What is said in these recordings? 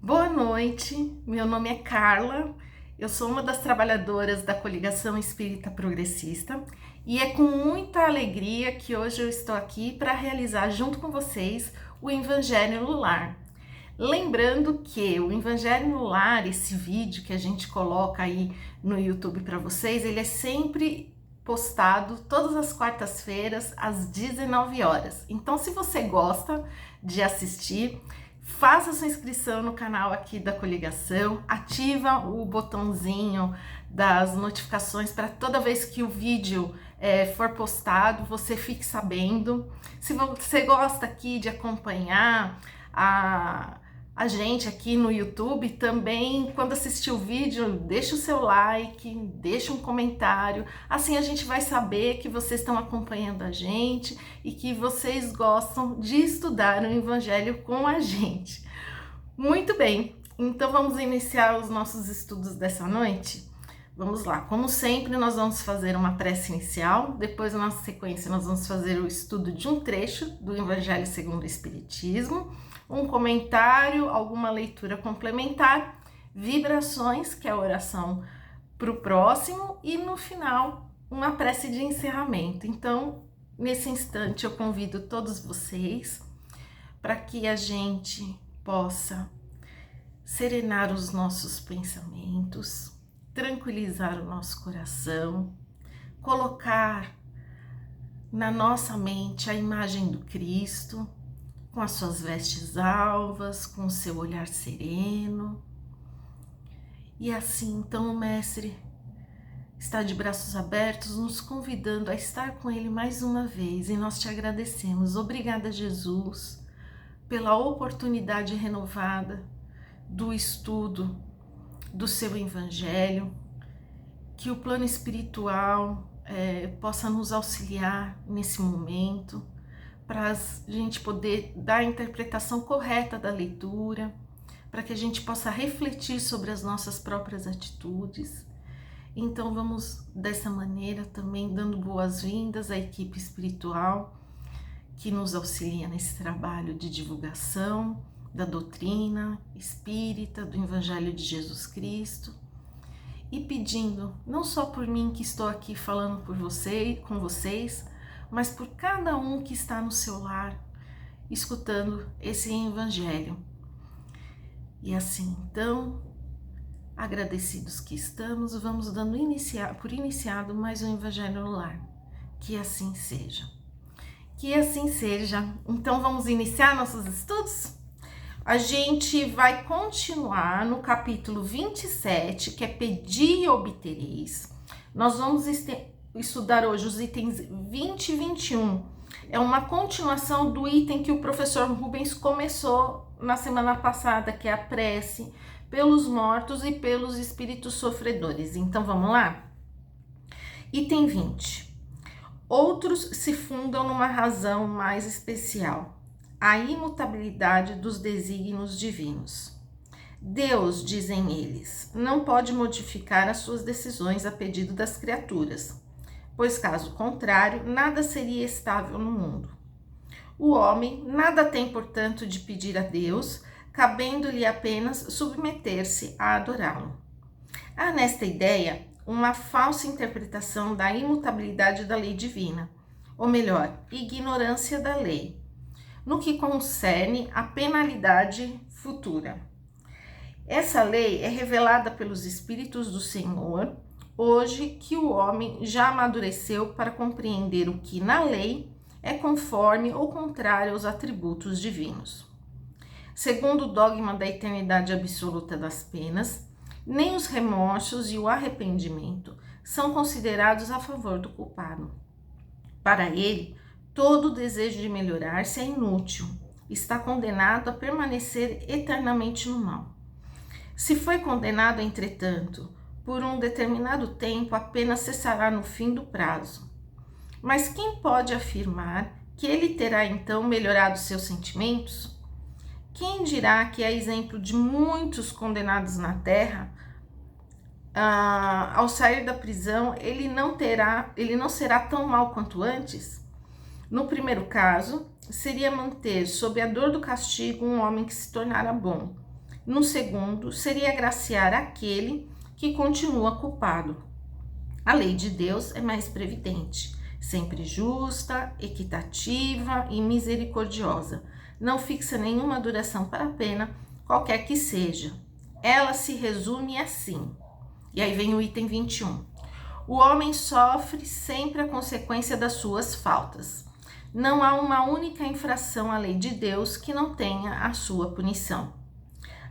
Boa noite, meu nome é Carla, eu sou uma das trabalhadoras da Coligação Espírita Progressista e é com muita alegria que hoje eu estou aqui para realizar junto com vocês o Evangelho no Lar. Lembrando que o Evangelho no Lar, esse vídeo que a gente coloca aí no YouTube para vocês, ele é sempre postado todas as quartas-feiras às 19 horas. Então, se você gosta de assistir, faça sua inscrição no canal aqui da coligação, ativa o botãozinho das notificações para toda vez que o vídeo for postado, você fique sabendo. Se você gosta aqui de acompanhar a gente aqui no YouTube, também quando assistir o vídeo, deixa o seu like, deixa um comentário, assim a gente vai saber que vocês estão acompanhando a gente e que vocês gostam de estudar o Evangelho com a gente. Muito bem, então vamos iniciar os nossos estudos dessa noite? Vamos lá, como sempre nós vamos fazer uma prece inicial, depois na nossa sequência nós vamos fazer o estudo de um trecho do Evangelho segundo o Espiritismo, um comentário, alguma leitura complementar, vibrações, que é a oração para o próximo, e no final, uma prece de encerramento. Então, nesse instante, eu convido todos vocês para que a gente possa serenar os nossos pensamentos, tranquilizar o nosso coração, colocar na nossa mente a imagem do Cristo, com as suas vestes alvas, com o seu olhar sereno. E assim, então, o Mestre está de braços abertos, nos convidando a estar com Ele mais uma vez. E nós te agradecemos. Obrigada, Jesus, pela oportunidade renovada do estudo do seu Evangelho, que o plano espiritual possa nos auxiliar nesse momento, para a gente poder dar a interpretação correta da leitura, para que a gente possa refletir sobre as nossas próprias atitudes. Então vamos dessa maneira também dando boas-vindas à equipe espiritual que nos auxilia nesse trabalho de divulgação da doutrina espírita, do Evangelho de Jesus Cristo, e pedindo, não só por mim que estou aqui falando com vocês, mas por cada um que está no seu lar, escutando esse Evangelho. E assim, então, agradecidos que estamos, vamos dando por iniciado mais um Evangelho no Lar. Que assim seja. Que assim seja. Então, vamos iniciar nossos estudos? A gente vai continuar no capítulo 27, que é Pedi e Obtereis. Nós vamos estudar hoje os itens 20 e 21. É uma continuação do item que o professor Rubens começou na semana passada, que é a prece pelos mortos e pelos espíritos sofredores. Então vamos lá? Item 20. Outros se fundam numa razão mais especial, a imutabilidade dos desígnios divinos. Deus, dizem eles, não pode modificar as suas decisões a pedido das criaturas, pois caso contrário, nada seria estável no mundo. O homem nada tem, portanto, de pedir a Deus, cabendo-lhe apenas submeter-se a adorá-lo. Há nesta ideia uma falsa interpretação da imutabilidade da lei divina, ou melhor, ignorância da lei, no que concerne à penalidade futura. Essa lei é revelada pelos Espíritos do Senhor, hoje que o homem já amadureceu para compreender o que na lei é conforme ou contrário aos atributos divinos. Segundo o dogma da eternidade absoluta das penas, nem os remorsos e o arrependimento são considerados a favor do culpado. Para ele, todo o desejo de melhorar-se é inútil, está condenado a permanecer eternamente no mal. Se foi condenado, entretanto, por um determinado tempo, apenas cessará no fim do prazo. Mas quem pode afirmar que ele terá então melhorado seus sentimentos? Quem dirá que, a exemplo de muitos condenados na terra, ao sair da prisão, ele não será tão mal quanto antes? No primeiro caso, seria manter sob a dor do castigo um homem que se tornara bom, No segundo, seria agraciar aquele que continua culpado. A lei de Deus é mais previdente, sempre justa, equitativa e misericordiosa. Não fixa nenhuma duração para a pena, qualquer que seja. Ela se resume assim. E aí vem o item 21. O homem sofre sempre a consequência das suas faltas. Não há uma única infração à lei de Deus que não tenha a sua punição.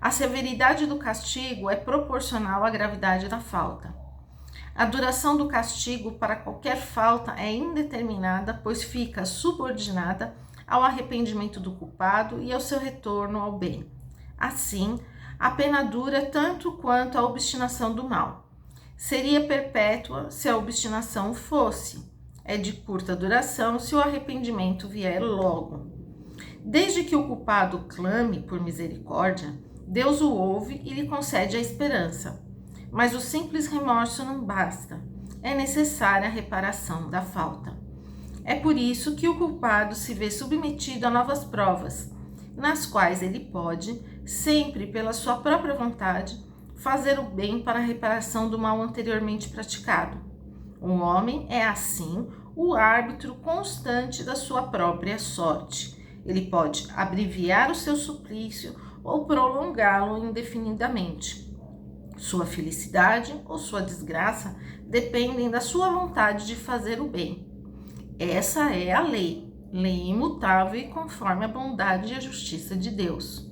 A severidade do castigo é proporcional à gravidade da falta. A duração do castigo para qualquer falta é indeterminada, pois fica subordinada ao arrependimento do culpado e ao seu retorno ao bem. Assim, a pena dura tanto quanto a obstinação do mal. Seria perpétua se a obstinação fosse. É de curta duração se o arrependimento vier logo. Desde que o culpado clame por misericórdia, Deus o ouve e lhe concede a esperança. Mas o simples remorso não basta. É necessária a reparação da falta. É por isso que o culpado se vê submetido a novas provas, nas quais ele pode, sempre pela sua própria vontade, fazer o bem para a reparação do mal anteriormente praticado. O homem é, assim, o árbitro constante da sua própria sorte. Ele pode abreviar o seu suplício ou prolongá-lo indefinidamente. Sua felicidade ou sua desgraça dependem da sua vontade de fazer o bem. Essa é a lei imutável e conforme a bondade e a justiça de Deus.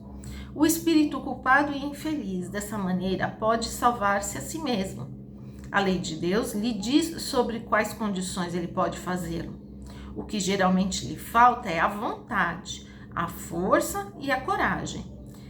O espírito culpado e infeliz dessa maneira pode salvar-se a si mesmo. A lei de Deus lhe diz sobre quais condições ele pode fazê-lo. O que geralmente lhe falta é a vontade, a força e a coragem.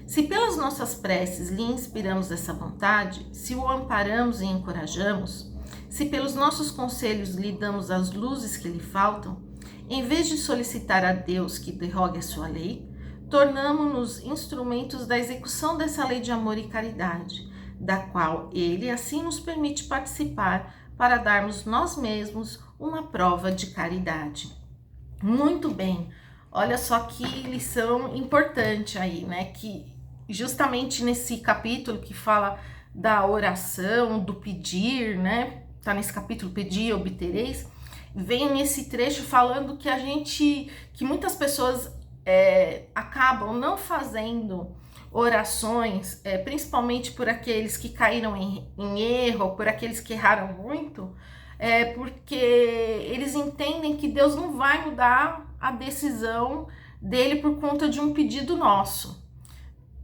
Se pelas nossas preces lhe inspiramos essa vontade, se o amparamos e encorajamos, se pelos nossos conselhos lhe damos as luzes que lhe faltam, em vez de solicitar a Deus que derrogue a sua lei, tornamo-nos instrumentos da execução dessa lei de amor e caridade, da qual ele assim nos permite participar para darmos nós mesmos uma prova de caridade. Muito bem, olha só que lição importante aí, né? Que justamente nesse capítulo que fala da oração, do pedir, né? Tá nesse capítulo, pedir e obtereis, vem esse trecho falando que muitas pessoas acabam não fazendo orações, principalmente por aqueles que caíram em erro, por aqueles que erraram muito, porque eles entendem que Deus não vai mudar a decisão dele por conta de um pedido nosso.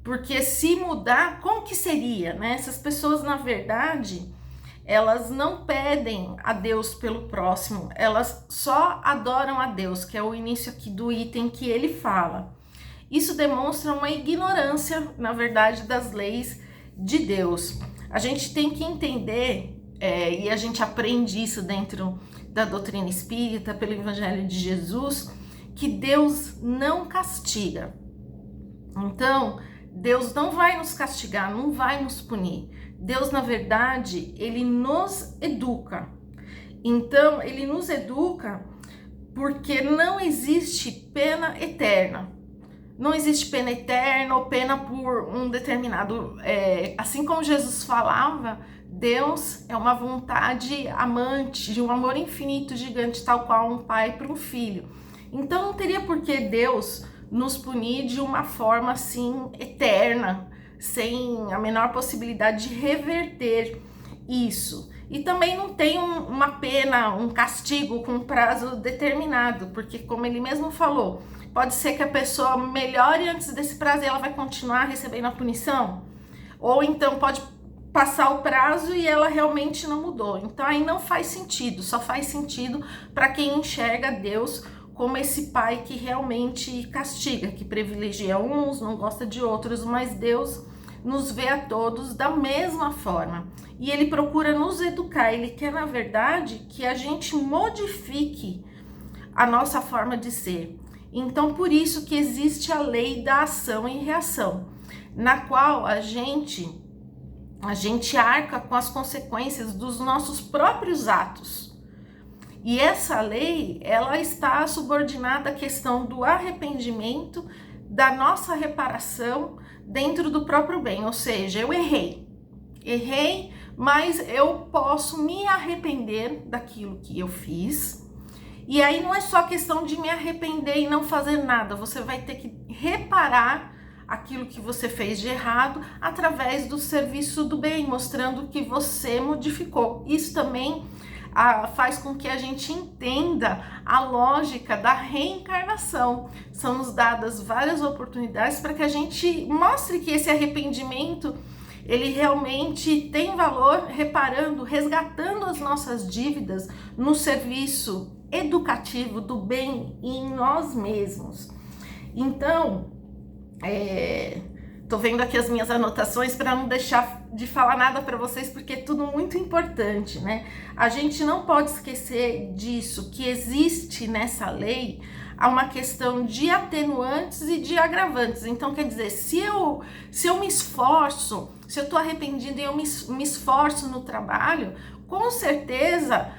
Porque se mudar, como que seria, né? Essas pessoas, na verdade, elas não pedem a Deus pelo próximo, elas só adoram a Deus, que é o início aqui do item que ele fala. Isso demonstra uma ignorância, na verdade, das leis de Deus. A gente tem que entender, e a gente aprende isso dentro da doutrina espírita, pelo Evangelho de Jesus, que Deus não castiga. Então, Deus não vai nos castigar, não vai nos punir. Deus, na verdade, ele nos educa. Então, ele nos educa porque não existe pena eterna. Não existe pena eterna ou pena por um determinado... assim como Jesus falava, Deus é uma vontade amante, de um amor infinito, gigante, tal qual um pai para um filho. Então, não teria por que Deus nos punir de uma forma assim eterna, sem a menor possibilidade de reverter isso. E também não tem uma pena, um castigo com prazo determinado, porque como ele mesmo falou, pode ser que a pessoa melhore antes desse prazo e ela vai continuar recebendo a punição, ou então pode passar o prazo e ela realmente não mudou. Então aí não faz sentido, só faz sentido para quem enxerga Deus como esse pai que realmente castiga, que privilegia uns, não gosta de outros, mas Deus nos vê a todos da mesma forma. E ele procura nos educar, ele quer, na verdade, que a gente modifique a nossa forma de ser. Então, por isso que existe a lei da ação e reação, na qual a gente arca com as consequências dos nossos próprios atos. E essa lei, ela está subordinada à questão do arrependimento da nossa reparação dentro do próprio bem. Ou seja, eu errei, mas eu posso me arrepender daquilo que eu fiz. E aí não é só questão de me arrepender e não fazer nada, você vai ter que reparar aquilo que você fez de errado através do serviço do bem, mostrando que você modificou. Isso também faz com que a gente entenda a lógica da reencarnação. São nos dadas várias oportunidades para que a gente mostre que esse arrependimento ele realmente tem valor, reparando, resgatando as nossas dívidas no serviço educativo do bem em nós mesmos. Então, tô vendo aqui as minhas anotações para não deixar de falar nada para vocês, porque é tudo muito importante, né? A gente não pode esquecer disso, que existe nessa lei uma questão de atenuantes e de agravantes. Então, quer dizer, se eu me esforço, se eu tô arrependida e eu me esforço no trabalho, com certeza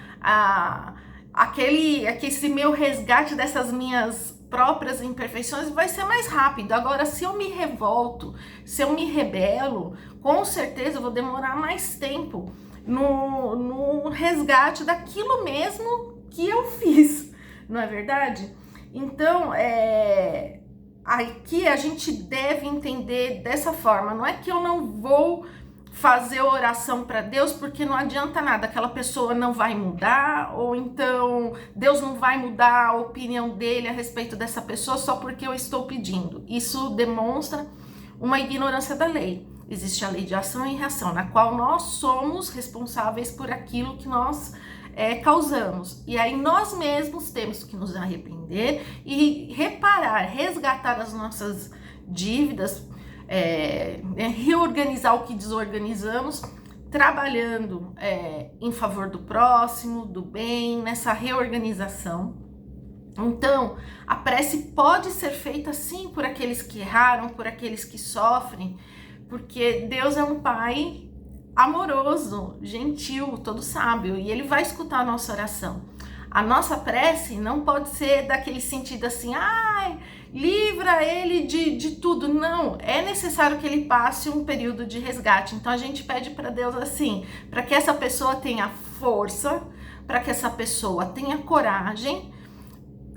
esse meu resgate dessas minhas próprias imperfeições vai ser mais rápido. Agora, se eu me revolto, se eu me rebelo, com certeza eu vou demorar mais tempo no resgate daquilo mesmo que eu fiz, não é verdade? Então, aqui a gente deve entender dessa forma. Não é que eu não vou fazer oração para Deus porque não adianta nada, aquela pessoa não vai mudar, ou então Deus não vai mudar a opinião dele a respeito dessa pessoa só porque eu estou pedindo. Isso demonstra uma ignorância da lei. Existe a lei de ação e reação, na qual nós somos responsáveis por aquilo que nós causamos. E aí nós mesmos temos que nos arrepender e reparar, resgatar as nossas dívidas, reorganizar o que desorganizamos, trabalhando em favor do próximo, do bem, nessa reorganização. Então, a prece pode ser feita sim por aqueles que erraram, por aqueles que sofrem, porque Deus é um Pai amoroso, gentil, todo sábio, e Ele vai escutar a nossa oração. A nossa prece não pode ser daquele sentido assim, ai, livra ele de tudo. Não, é necessário que ele passe um período de resgate. Então a gente pede para Deus assim, para que essa pessoa tenha força, para que essa pessoa tenha coragem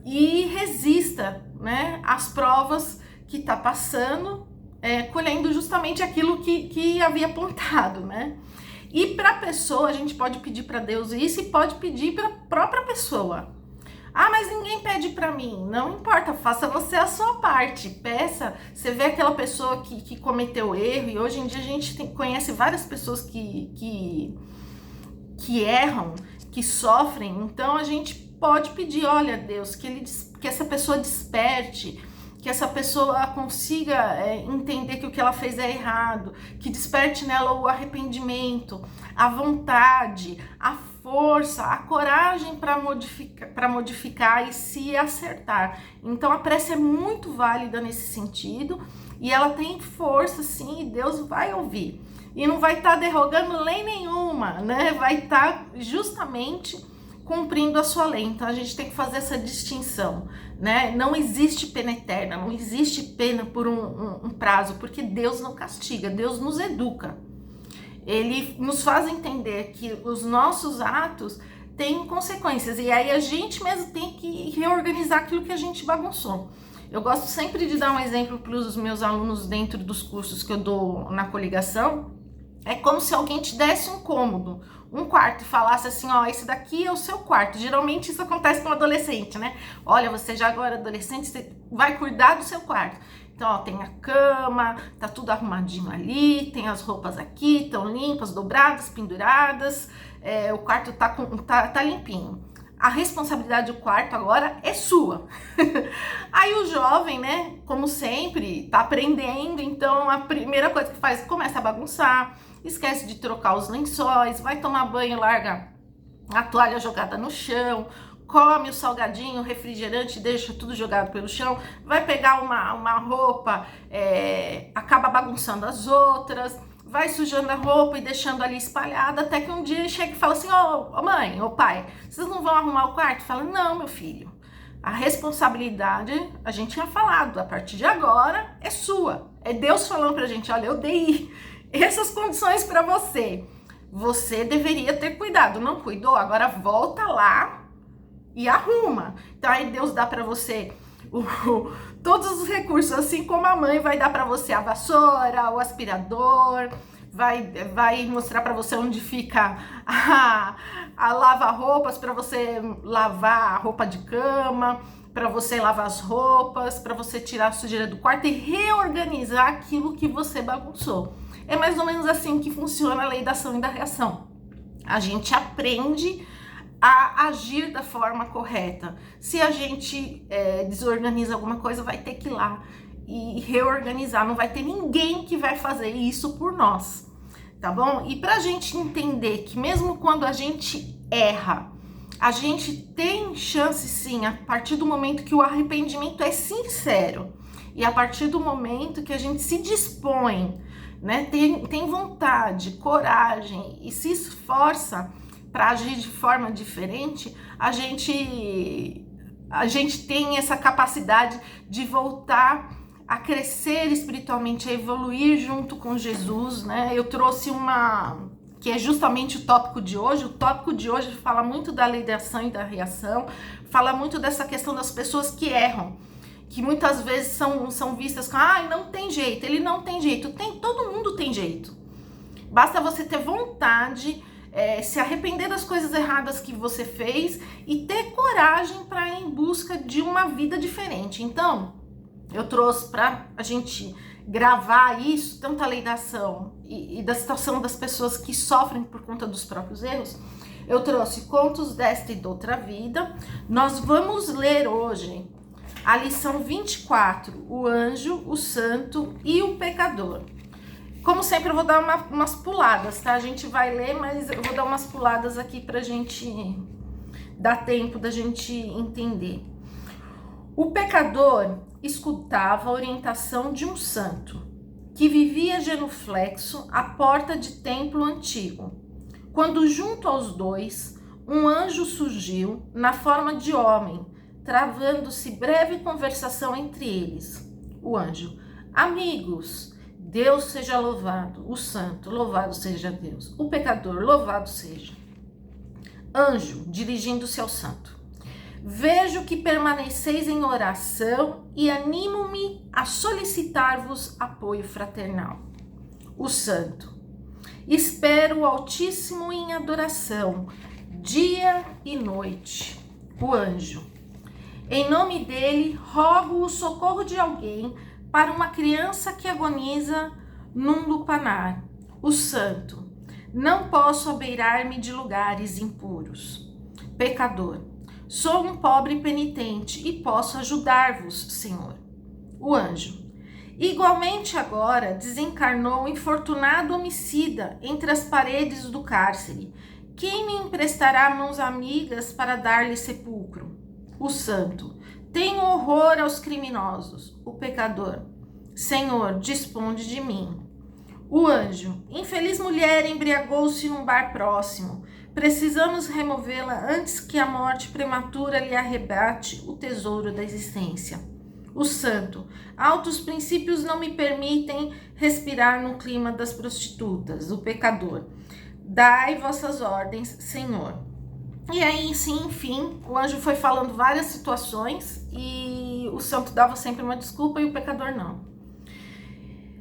e resista, né, às provas que está passando, colhendo justamente aquilo que havia apontado, né? E para a pessoa, a gente pode pedir para Deus isso e pode pedir para a própria pessoa. Ah, mas ninguém pede para mim. Não importa, faça você a sua parte. Peça. Você vê aquela pessoa que cometeu erro, e hoje em dia a gente conhece várias pessoas que erram, que sofrem. Então a gente pode pedir, olha, Deus, que essa pessoa desperte, que essa pessoa consiga entender que o que ela fez é errado, que desperte nela o arrependimento, a vontade, a força, a coragem para modificar e se acertar. Então a prece é muito válida nesse sentido e ela tem força sim, e Deus vai ouvir. E não vai estar derrogando lei nenhuma, né? Vai estar justamente cumprindo a sua lei. Então a gente tem que fazer essa distinção, né? Não existe pena eterna, não existe pena por um prazo, porque Deus não castiga, Deus nos educa. Ele nos faz entender que os nossos atos têm consequências, e aí a gente mesmo tem que reorganizar aquilo que a gente bagunçou. Eu gosto sempre de dar um exemplo para os meus alunos dentro dos cursos que eu dou na coligação. É como se alguém te desse um cômodo, um quarto, e falasse assim, ó, esse daqui é o seu quarto. Geralmente isso acontece com um adolescente, né? Olha, você já agora é adolescente, você vai cuidar do seu quarto. Então, ó, tem a cama, tá tudo arrumadinho ali, tem as roupas aqui, estão limpas, dobradas, penduradas, o quarto tá limpinho. A responsabilidade do quarto agora é sua. Aí o jovem, né, como sempre, tá aprendendo, então a primeira coisa que faz, começa a bagunçar, esquece de trocar os lençóis, vai tomar banho, larga a toalha jogada no chão, come o salgadinho, o refrigerante, deixa tudo jogado pelo chão, vai pegar uma roupa, acaba bagunçando as outras, vai sujando a roupa e deixando ali espalhada, até que um dia ele chega e fala assim, ô mãe, ô pai, vocês não vão arrumar o quarto? Fala, não, meu filho, A responsabilidade, a gente tinha falado, a partir de agora é sua. É Deus falando pra gente, olha, eu dei essas condições para você. Você deveria ter cuidado, não cuidou? Agora volta lá e arruma. Então aí Deus dá para você todos os recursos, assim como a mãe vai dar para você a vassoura, o aspirador, vai mostrar para você onde fica a lava-roupas, para você lavar a roupa de cama, para você lavar as roupas, para você tirar a sujeira do quarto e reorganizar aquilo que você bagunçou. É mais ou menos assim que funciona a lei da ação e da reação. A gente aprende a agir da forma correta. Se a gente desorganiza alguma coisa, vai ter que ir lá e reorganizar. Não vai ter ninguém que vai fazer isso por nós, tá bom? E pra gente entender que mesmo quando a gente erra, a gente tem chance sim, a partir do momento que o arrependimento é sincero e a partir do momento que a gente se dispõe, né, tem vontade, coragem e se esforça para agir de forma diferente, a gente tem essa capacidade de voltar a crescer espiritualmente, a evoluir junto com Jesus, né? Eu trouxe que é justamente o tópico de hoje. O tópico de hoje fala muito da lei da ação e da reação, fala muito dessa questão das pessoas que erram, que muitas vezes são vistas como, não tem jeito, ele não tem jeito. Todo mundo tem jeito. Basta você ter vontade, se arrepender das coisas erradas que você fez e ter coragem para ir em busca de uma vida diferente. Então, eu trouxe para a gente gravar isso, tanto a lei da ação e da situação das pessoas que sofrem por conta dos próprios erros. Eu trouxe Contos desta e doutra vida. Nós vamos ler hoje a lição 24, o anjo, o santo e o pecador. Como sempre, eu vou dar umas puladas, tá? A gente vai ler, mas eu vou dar umas puladas aqui pra gente dar tempo da gente entender. O pecador escutava a orientação de um santo, que vivia genuflexo à porta de templo antigo, quando junto aos dois, um anjo surgiu na forma de homem, travando-se breve conversação entre eles. O anjo: amigos, Deus seja louvado, o santo, louvado seja Deus, o pecador, louvado seja. Anjo, dirigindo-se ao santo: vejo que permaneceis em oração e animo-me a solicitar-vos apoio fraternal. O santo: espero o Altíssimo em adoração, dia e noite. O anjo: em nome dele, rogo o socorro de alguém para uma criança que agoniza num lupanar. O santo: não posso abeirar-me de lugares impuros. Pecador: sou um pobre penitente e posso ajudar-vos, Senhor. O anjo: igualmente agora desencarnou o infortunado homicida entre as paredes do cárcere. Quem me emprestará mãos amigas para dar-lhe sepulcro? O santo: tenho horror aos criminosos. O pecador: Senhor, disponde de mim. O anjo: infeliz mulher embriagou-se num bar próximo. Precisamos removê-la antes que a morte prematura lhe arrebate o tesouro da existência. O santo: altos princípios não me permitem respirar no clima das prostitutas. O pecador: dai vossas ordens, Senhor. E aí, sim, enfim, o anjo foi falando várias situações e o santo dava sempre uma desculpa e o pecador não.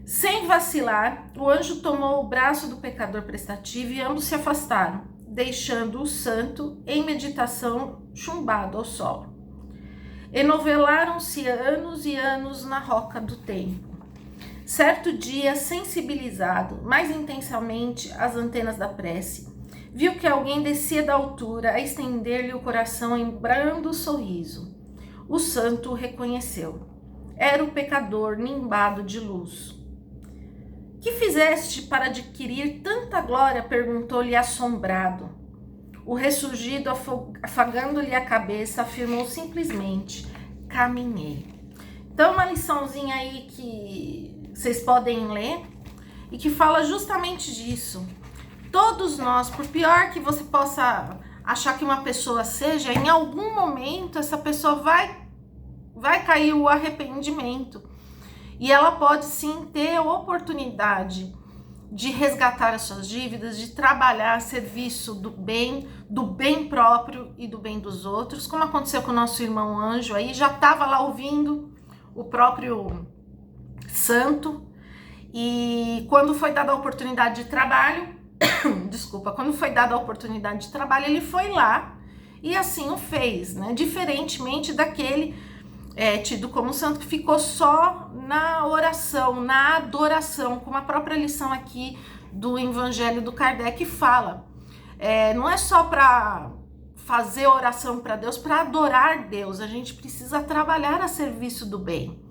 Sem vacilar, o anjo tomou o braço do pecador prestativo e ambos se afastaram, deixando o santo em meditação chumbado ao solo. Enovelaram-se anos e anos na roca do tempo. Certo dia, sensibilizado mais intensamente às antenas da prece, viu que alguém descia da altura a estender-lhe o coração em brando sorriso. O santo o reconheceu. Era o pecador nimbado de luz. Que fizeste para adquirir tanta glória? Perguntou-lhe assombrado. O ressurgido, afagando-lhe a cabeça, afirmou simplesmente: caminhei. Então, uma liçãozinha aí que vocês podem ler e que fala justamente disso. Todos nós, por pior que você possa achar que uma pessoa seja, em algum momento essa pessoa vai cair o arrependimento. E ela pode sim ter a oportunidade de resgatar as suas dívidas, de trabalhar a serviço do bem próprio e do bem dos outros, como aconteceu com o nosso irmão Anjo aí, já estava lá ouvindo o próprio santo, e quando foi dada a oportunidade de trabalho, quando foi dada a oportunidade de trabalho, ele foi lá e assim o fez, né? Diferentemente daquele tido como santo que ficou só na oração, na adoração, como a própria lição aqui do Evangelho do Kardec fala. Não é só para fazer oração para Deus, para adorar Deus, a gente precisa trabalhar a serviço do bem.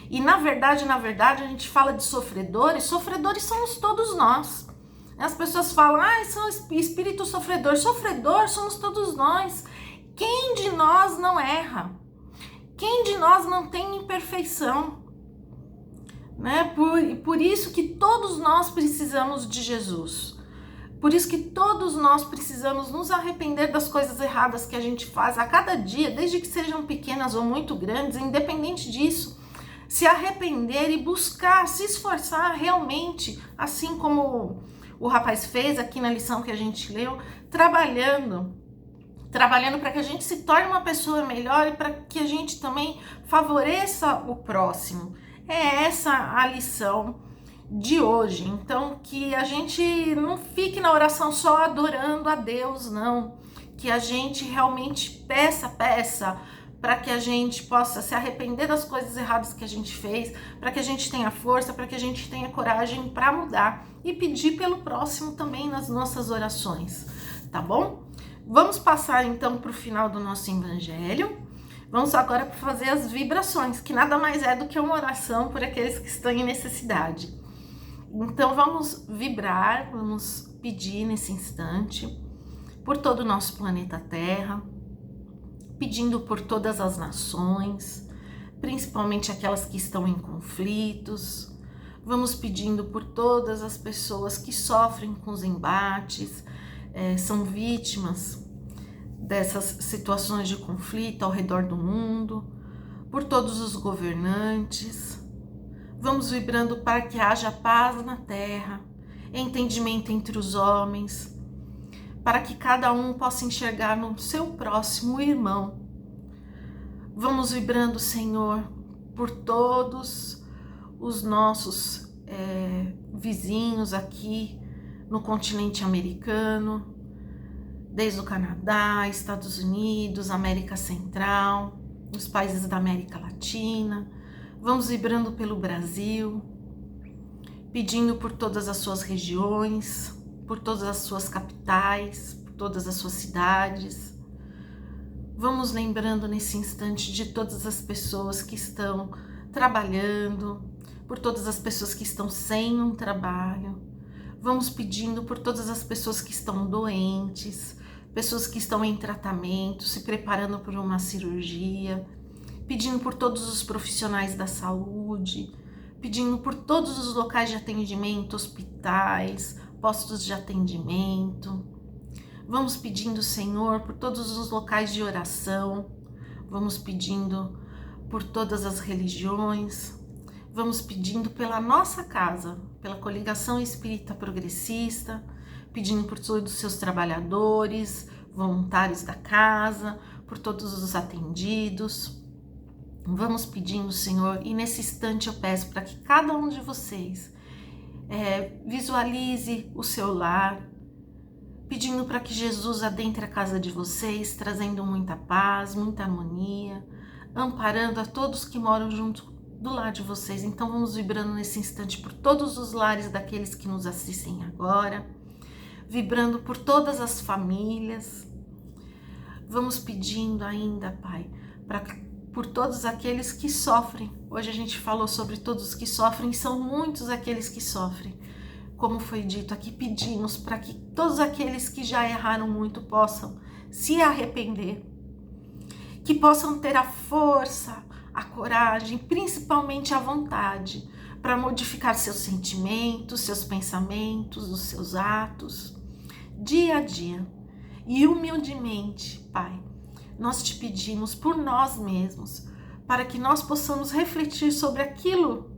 E na verdade, a gente fala de sofredores somos todos nós. As pessoas falam, são espírito sofredor. Sofredor somos todos nós. Quem de nós não erra? Quem de nós não tem imperfeição? Né? Por isso que todos nós precisamos de Jesus. Por isso que todos nós precisamos nos arrepender das coisas erradas que a gente faz a cada dia, desde que sejam pequenas ou muito grandes, independente disso. Se arrepender e buscar, se esforçar realmente, assim como o rapaz fez aqui na lição que a gente leu, trabalhando para que a gente se torne uma pessoa melhor e para que a gente também favoreça o próximo. É essa a lição de hoje. Então, que a gente não fique na oração só adorando a Deus, não. Que a gente realmente peça para que a gente possa se arrepender das coisas erradas que a gente fez, para que a gente tenha força, para que a gente tenha coragem para mudar e pedir pelo próximo também nas nossas orações, tá bom? Vamos passar então para o final do nosso evangelho. Vamos agora fazer as vibrações, que nada mais é do que uma oração por aqueles que estão em necessidade. Então vamos vibrar, vamos pedir nesse instante por todo o nosso planeta Terra, pedindo por todas as nações, principalmente aquelas que estão em conflitos. Vamos pedindo por todas as pessoas que sofrem com os embates, são vítimas dessas situações de conflito ao redor do mundo, por todos os governantes. Vamos vibrando para que haja paz na terra, entendimento entre os homens, para que cada um possa enxergar no seu próximo irmão. Vamos vibrando, Senhor, por todos os nossos vizinhos aqui no continente americano, desde o Canadá, Estados Unidos, América Central, os países da América Latina. Vamos vibrando pelo Brasil, pedindo por todas as suas regiões, por todas as suas capitais, por todas as suas cidades. Vamos lembrando nesse instante de todas as pessoas que estão trabalhando, por todas as pessoas que estão sem um trabalho. Vamos pedindo por todas as pessoas que estão doentes, pessoas que estão em tratamento, se preparando por uma cirurgia, pedindo por todos os profissionais da saúde, pedindo por todos os locais de atendimento, hospitais, postos de atendimento. Vamos pedindo, Senhor, por todos os locais de oração. Vamos pedindo por todas as religiões. Vamos pedindo pela nossa casa, pela Coligação Espírita Progressista, pedindo por todos os seus trabalhadores, voluntários da casa, por todos os atendidos. Vamos pedindo, Senhor, e nesse instante eu peço para que cada um de vocês visualize o seu lar, pedindo para que Jesus adentre a casa de vocês, trazendo muita paz, muita harmonia, amparando a todos que moram junto do lar de vocês. Então vamos vibrando nesse instante por todos os lares daqueles que nos assistem agora, vibrando por todas as famílias. Vamos pedindo ainda, Pai, por todos aqueles que sofrem. Hoje a gente falou sobre todos os que sofrem, são muitos aqueles que sofrem. Como foi dito aqui, pedimos para que todos aqueles que já erraram muito possam se arrepender, que possam ter a força, a coragem, principalmente a vontade, para modificar seus sentimentos, seus pensamentos, os seus atos, dia a dia. E humildemente, Pai, nós te pedimos por nós mesmos, para que nós possamos refletir sobre aquilo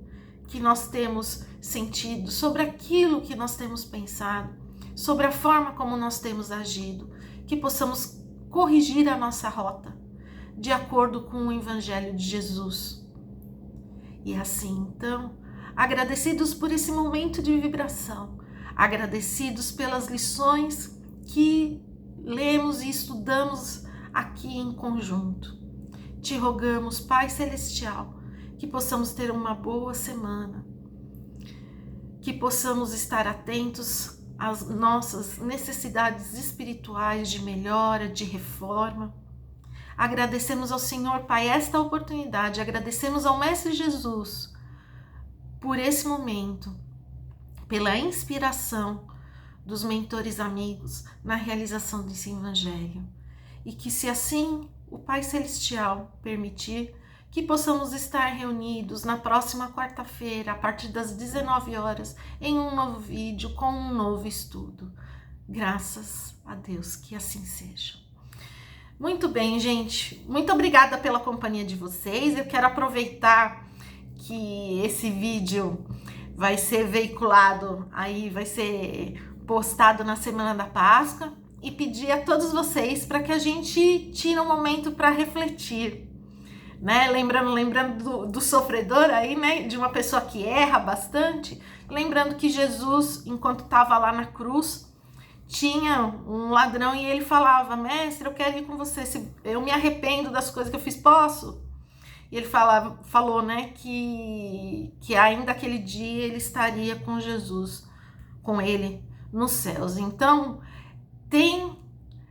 que nós temos sentido, sobre aquilo que nós temos pensado, sobre a forma como nós temos agido, que possamos corrigir a nossa rota de acordo com o Evangelho de Jesus. E assim, então, agradecidos por esse momento de vibração, agradecidos pelas lições que lemos e estudamos aqui em conjunto, te rogamos, Pai Celestial, que possamos ter uma boa semana, que possamos estar atentos às nossas necessidades espirituais de melhora, de reforma. Agradecemos ao Senhor, Pai, esta oportunidade, agradecemos ao Mestre Jesus por esse momento, pela inspiração dos mentores amigos na realização desse Evangelho. E que, se assim o Pai Celestial permitir, que possamos estar reunidos na próxima quarta-feira, a partir das 19 horas, em um novo vídeo, com um novo estudo. Graças a Deus, que assim seja. Muito bem, gente. Muito obrigada pela companhia de vocês. Eu quero aproveitar que esse vídeo vai ser veiculado, aí vai ser postado na Semana da Páscoa, e pedir a todos vocês para que a gente tire um momento para refletir, né? Lembrando do sofredor aí, né? De uma pessoa que erra bastante. Lembrando que Jesus, enquanto estava lá na cruz, tinha um ladrão e ele falava: mestre, eu quero ir com você, se eu me arrependo das coisas que eu fiz, posso? E ele falou, né, que ainda aquele dia ele estaria com Jesus, com ele nos céus. Então, tem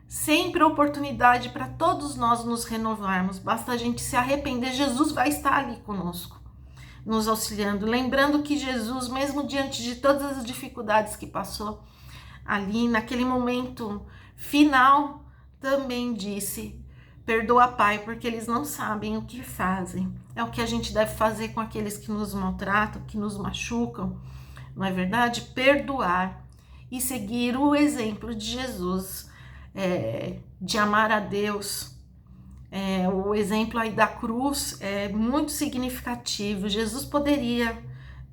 sempre oportunidade para todos nós nos renovarmos. Basta a gente se arrepender, Jesus vai estar ali conosco, nos auxiliando. Lembrando que Jesus, mesmo diante de todas as dificuldades que passou, ali naquele momento final, também disse: perdoa, Pai, porque eles não sabem o que fazem. É o que a gente deve fazer com aqueles que nos maltratam, que nos machucam, não é verdade? Perdoar e seguir o exemplo de Jesus, de amar a Deus. O exemplo aí da cruz é muito significativo. Jesus poderia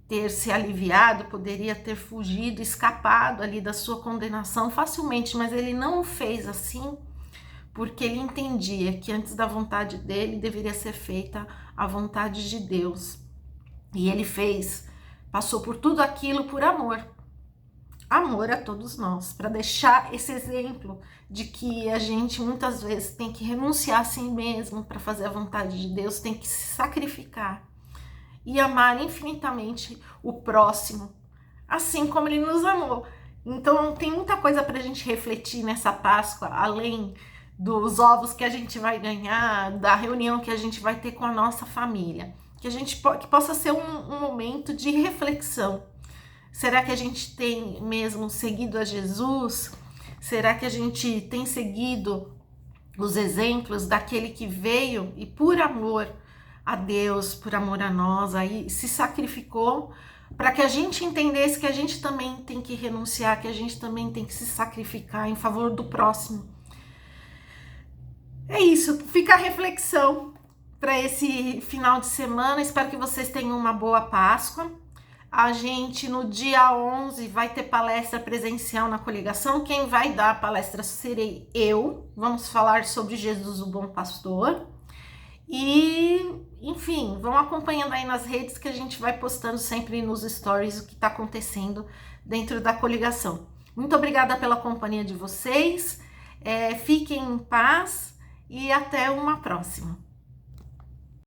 ter se aliviado, poderia ter fugido, escapado ali da sua condenação facilmente, mas ele não o fez assim, porque ele entendia que antes da vontade dele deveria ser feita a vontade de Deus. E ele passou por tudo aquilo por amor a todos nós, para deixar esse exemplo de que a gente muitas vezes tem que renunciar a si mesmo para fazer a vontade de Deus, tem que se sacrificar e amar infinitamente o próximo, assim como ele nos amou. Então tem muita coisa para a gente refletir nessa Páscoa, além dos ovos que a gente vai ganhar, da reunião que a gente vai ter com a nossa família, que possa ser um momento de reflexão. Será que a gente tem mesmo seguido a Jesus? Será que a gente tem seguido os exemplos daquele que veio e por amor a Deus, por amor a nós, aí se sacrificou para que a gente entendesse que a gente também tem que renunciar, que a gente também tem que se sacrificar em favor do próximo? É isso, fica a reflexão para esse final de semana. Espero que vocês tenham uma boa Páscoa. A gente, no dia 11, vai ter palestra presencial na coligação. Quem vai dar a palestra serei eu. Vamos falar sobre Jesus, o bom pastor. E, enfim, vão acompanhando aí nas redes, que a gente vai postando sempre nos stories o que está acontecendo dentro da coligação. Muito obrigada pela companhia de vocês. Fiquem em paz e até uma próxima.